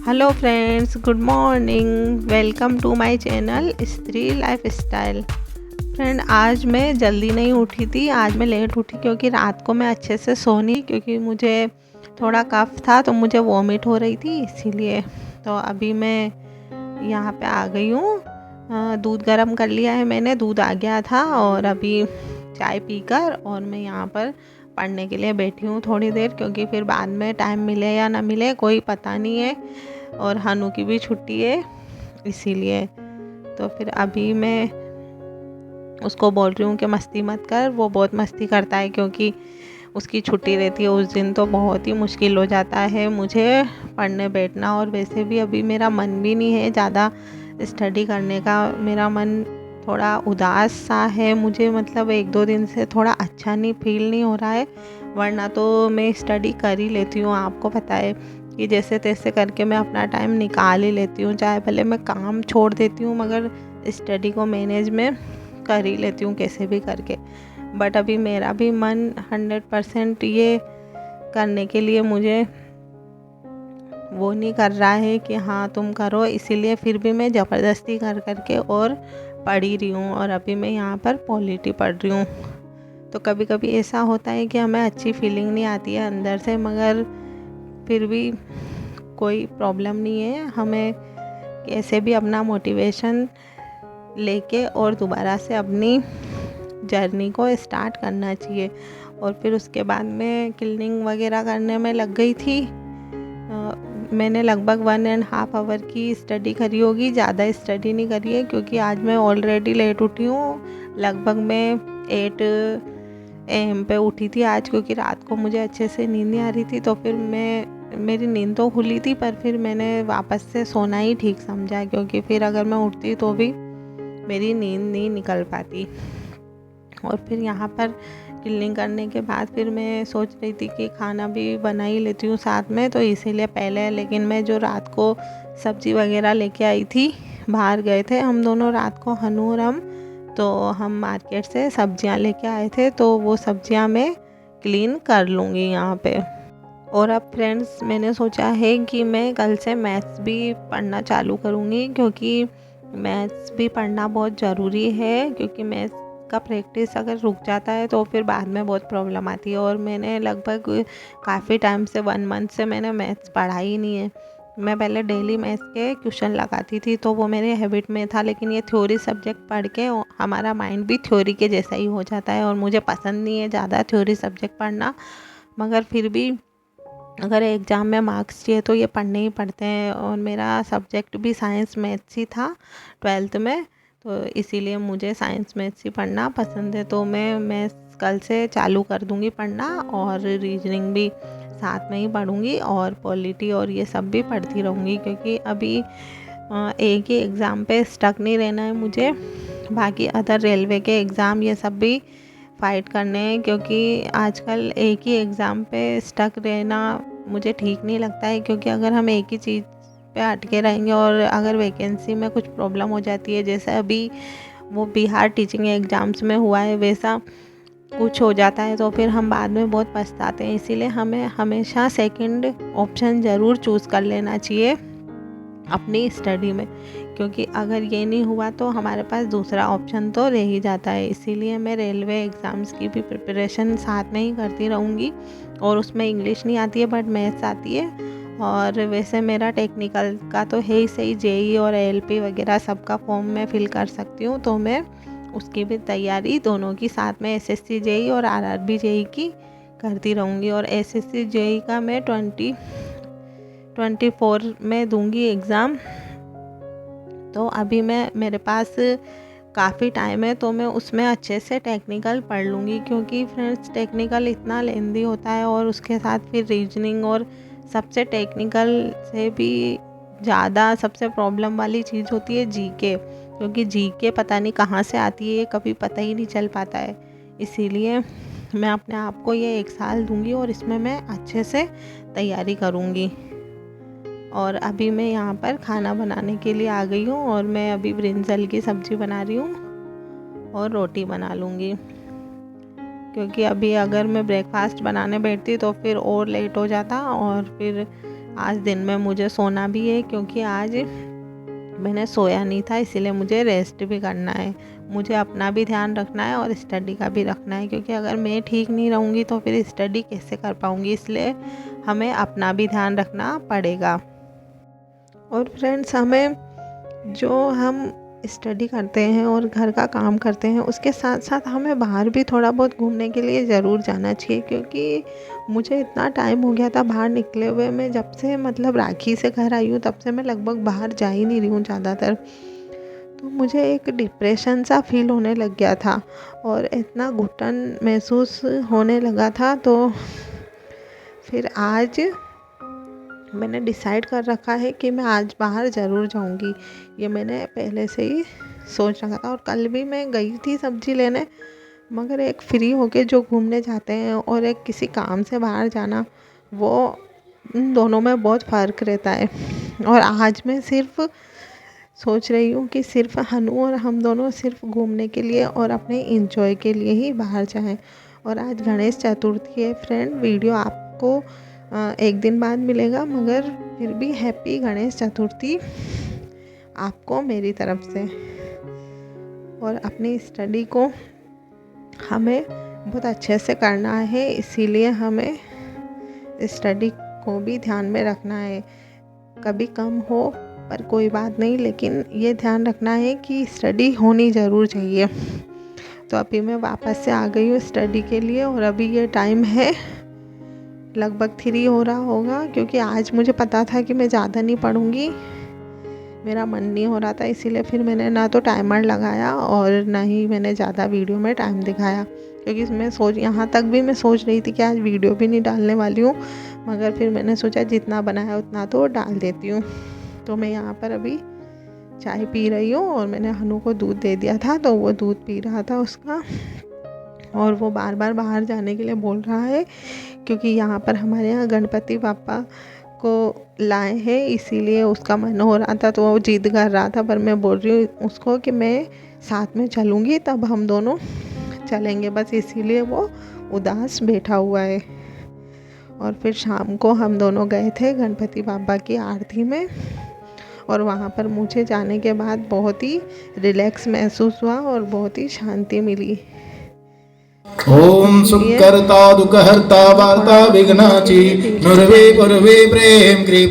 Hello friends, good morning. Welcome to my channel Stree lifestyle. Friend, आज मैं जल्दी नहीं उठी थी। आज मैं लेट उठी क्योंकि रात को मैं अच्छे से सोनी, क्योंकि मुझे थोड़ा कफ था तो मुझे वॉमिट हो रही थी, इसीलिए। तो अभी मैं यहाँ पे आ गई हूँ। दूध गर्म कर लिया है मैंने, दूध आ गया था और अभी चाय पीकर और मैं यहाँ पर पढ़ने के लिए बैठी हूँ थोड़ी देर, क्योंकि फिर बाद में टाइम मिले या ना मिले कोई पता नहीं है, और हनु की भी छुट्टी है इसीलिए। तो फिर अभी मैं उसको बोल रही हूँ कि मस्ती मत कर। वो बहुत मस्ती करता है क्योंकि उसकी छुट्टी रहती है उस दिन, तो बहुत ही मुश्किल हो जाता है मुझे पढ़ने बैठना। और वैसे भी अभी मेरा मन भी नहीं है ज़्यादा स्टडी करने का। मेरा मन थोड़ा उदास सा है, मुझे मतलब 1-2 दिन से थोड़ा अच्छा नहीं फील नहीं हो रहा है। वरना तो मैं स्टडी कर ही लेती हूँ, आपको पता है कि जैसे तैसे करके मैं अपना टाइम निकाल ही लेती हूँ। चाहे भले मैं काम छोड़ देती हूँ, मगर स्टडी को मैनेज में कर ही लेती हूँ कैसे भी करके। बट अभी मेरा भी मन 100% ये करने के लिए मुझे वो नहीं कर रहा है कि हाँ तुम करो, इसीलिए फिर भी मैं ज़बरदस्ती कर करके और पढ़ ही रही हूँ। और अभी मैं यहाँ पर पॉलिटी पढ़ रही हूँ। तो कभी कभी ऐसा होता है कि हमें अच्छी फीलिंग नहीं आती है अंदर से, मगर फिर भी कोई प्रॉब्लम नहीं है। हमें कैसे भी अपना मोटिवेशन लेके और दोबारा से अपनी जर्नी को स्टार्ट करना चाहिए। और फिर उसके बाद में क्लीनिंग वगैरह करने में लग गई थी। मैंने लगभग 1.5 आवर की स्टडी करी होगी, ज़्यादा स्टडी नहीं करी है क्योंकि आज मैं ऑलरेडी लेट उठी हूँ। लगभग मैं 8 AM पे उठी थी आज, क्योंकि रात को मुझे अच्छे से नींद नहीं आ रही थी। तो फिर मेरी नींद तो खुली थी, पर फिर मैंने वापस से सोना ही ठीक समझा, क्योंकि फिर अगर मैं उठती तो भी मेरी नींद नहीं निकल पाती। और फिर यहाँ पर क्लीनिंग करने के बाद फिर मैं सोच रही थी कि खाना भी बना ही लेती हूँ साथ में, तो इसीलिए पहले। लेकिन मैं जो रात को सब्ज़ी वगैरह लेके आई थी, बाहर गए थे हम दोनों रात को, हनु और हम, तो हम मार्केट से सब्जियाँ लेके आए थे, तो वो सब्जियाँ मैं क्लीन कर लूँगी यहाँ पे। और अब फ्रेंड्स, मैंने सोचा है कि मैं कल से मैथ्स भी पढ़ना चालू करूँगी, क्योंकि मैथ्स भी पढ़ना बहुत ज़रूरी है। क्योंकि मैथ्स का प्रैक्टिस अगर रुक जाता है तो फिर बाद में बहुत प्रॉब्लम आती है। और मैंने लगभग काफ़ी टाइम से 1 मंथ से मैंने मैथ्स पढ़ा ही नहीं है। मैं पहले डेली मैथ्स के ट्यूशन लगाती थी, तो वो मेरे हैबिट में था। लेकिन ये थ्योरी सब्जेक्ट पढ़ के हमारा माइंड भी थ्योरी के जैसा ही हो जाता है, और मुझे पसंद नहीं है ज़्यादा थ्योरी सब्जेक्ट पढ़ना। मगर फिर भी अगर एग्ज़ाम में मार्क्स चाहिए तो ये पढ़ने ही पड़ते हैं। और मेरा सब्जेक्ट भी साइंस मैथ्स ही था 12th में, तो इसीलिए मुझे साइंस मैथ्स ही पढ़ना पसंद है। तो मैं मैथ्स कल से चालू कर दूँगी पढ़ना, और रीजनिंग भी साथ में ही पढ़ूँगी, और पॉलिटी और ये सब भी पढ़ती रहूँगी। क्योंकि अभी एक ही एग्ज़ाम पे स्टक नहीं रहना है मुझे, बाकी अदर रेलवे के एग्ज़ाम ये सब भी फ़ाइट करने हैं। क्योंकि आजकल एक ही एग्ज़ाम पे स्टक रहना मुझे ठीक नहीं लगता है, क्योंकि अगर हम एक ही चीज़ पे अटके रहेंगे और अगर वैकेंसी में कुछ प्रॉब्लम हो जाती है, जैसे अभी वो बिहार टीचिंग एग्ज़ाम्स में हुआ है, वैसा कुछ हो जाता है तो फिर हम बाद में बहुत पछताते हैं। इसीलिए हमें हमेशा सेकंड ऑप्शन ज़रूर चूज़ कर लेना चाहिए अपनी स्टडी में, क्योंकि अगर ये नहीं हुआ तो हमारे पास दूसरा ऑप्शन तो रह ही जाता है। इसीलिए मैं रेलवे एग्ज़ाम्स की भी प्रिपरेशन साथ में ही करती रहूँगी। और उसमें इंग्लिश नहीं आती है, बट मैथ्स आती है। और वैसे मेरा टेक्निकल का तो है ही सही, जेई और एलपी वगैरह सबका फॉर्म मैं फिल कर सकती हूँ, तो मैं उसकी भी तैयारी दोनों की साथ में एसएससी जेई और आरआरबी जेई की करती रहूँगी। और एसएससी जेई का मैं 2024 में दूंगी एग्ज़ाम। तो अभी मेरे पास काफ़ी टाइम है, तो मैं उसमें अच्छे से टेक्निकल पढ़ लूँगी। क्योंकि फ्रेंड्स, टेक्निकल इतना लेंदी होता है, और उसके साथ फिर रीजनिंग, और सबसे टेक्निकल से भी ज़्यादा सबसे प्रॉब्लम वाली चीज़ होती है जीके। क्योंकि जीके पता नहीं कहाँ से आती है, कभी पता ही नहीं चल पाता है। इसीलिए मैं अपने आप को ये 1 साल दूंगी और इसमें मैं अच्छे से तैयारी करूँगी। और अभी मैं यहाँ पर खाना बनाने के लिए आ गई हूँ, और मैं अभी ब्रिंजल की सब्ज़ी बना रही हूँ और रोटी बना लूँगी। क्योंकि अभी अगर मैं ब्रेकफास्ट बनाने बैठती तो फिर और लेट हो जाता, और फिर आज दिन में मुझे सोना भी है क्योंकि आज मैंने सोया नहीं था, इसीलिए मुझे रेस्ट भी करना है। मुझे अपना भी ध्यान रखना है और स्टडी का भी रखना है, क्योंकि अगर मैं ठीक नहीं रहूँगी तो फिर स्टडी कैसे कर पाऊँगी। इसलिए हमें अपना भी ध्यान रखना पड़ेगा। और फ्रेंड्स, हमें जो हम स्टडी करते हैं और घर का काम करते हैं, उसके साथ साथ हमें बाहर भी थोड़ा बहुत घूमने के लिए ज़रूर जाना चाहिए। क्योंकि मुझे इतना टाइम हो गया था बाहर निकले हुए। मैं जब से मतलब राखी से घर आई हूँ तब से मैं लगभग बाहर जा ही नहीं रही हूँ ज़्यादातर। तो मुझे एक डिप्रेशन सा फील होने लग गया था और इतना घुटन महसूस होने लगा था। तो फिर आज मैंने डिसाइड कर रखा है कि मैं आज बाहर ज़रूर जाऊंगी। ये मैंने पहले से ही सोच रखा था। और कल भी मैं गई थी सब्ज़ी लेने, मगर एक फ्री होके जो घूमने जाते हैं और एक किसी काम से बाहर जाना, वो इन दोनों में बहुत फ़र्क रहता है। और आज मैं सिर्फ सोच रही हूँ कि सिर्फ हनु और हम दोनों सिर्फ घूमने के लिए और अपने इंजॉय के लिए ही बाहर जाएं। और आज गणेश चतुर्थी है फ्रेंड। वीडियो आपको एक दिन बाद मिलेगा, मगर फिर भी हैप्पी गणेश चतुर्थी आपको मेरी तरफ से। और अपनी स्टडी को हमें बहुत अच्छे से करना है, इसीलिए हमें स्टडी को भी ध्यान में रखना है। कभी कम हो पर कोई बात नहीं, लेकिन ये ध्यान रखना है कि स्टडी होनी ज़रूर चाहिए। तो अभी मैं वापस से आ गई हूँ स्टडी के लिए, और अभी ये टाइम है लगभग 3 हो रहा होगा, क्योंकि आज मुझे पता था कि मैं ज़्यादा नहीं पढ़ूँगी। मेरा मन नहीं हो रहा था, इसीलिए फिर मैंने ना तो टाइमर लगाया और ना ही मैंने ज़्यादा वीडियो में टाइम दिखाया। क्योंकि मैं यहाँ तक भी मैं सोच रही थी कि आज वीडियो भी नहीं डालने वाली हूँ, मगर फिर मैंने सोचा जितना बनाया उतना तो डाल देती हूँ। तो मैं यहाँ पर अभी चाय पी रही हूँ और मैंने हनु को दूध दे दिया था, तो वो दूध पी रहा था उसका। और वो बार बार बाहर जाने के लिए बोल रहा है, क्योंकि यहाँ पर हमारे यहाँ गणपति पापा को लाए हैं, इसीलिए उसका मन हो रहा था। तो वो जिद कर रहा था, पर मैं बोल रही हूँ उसको कि मैं साथ में चलूँगी, तब हम दोनों चलेंगे, बस इसीलिए वो उदास बैठा हुआ है। और फिर शाम को हम दोनों गए थे गणपति बाबा की आरती में, और वहाँ पर मुझे जाने के बाद बहुत ही रिलैक्स महसूस हुआ और बहुत ही शांति मिली। ओम सुखकर्ता दुखहर्ता वार्ता विघ्नाची नुर्वे पुर्वे प्रेम कृपा।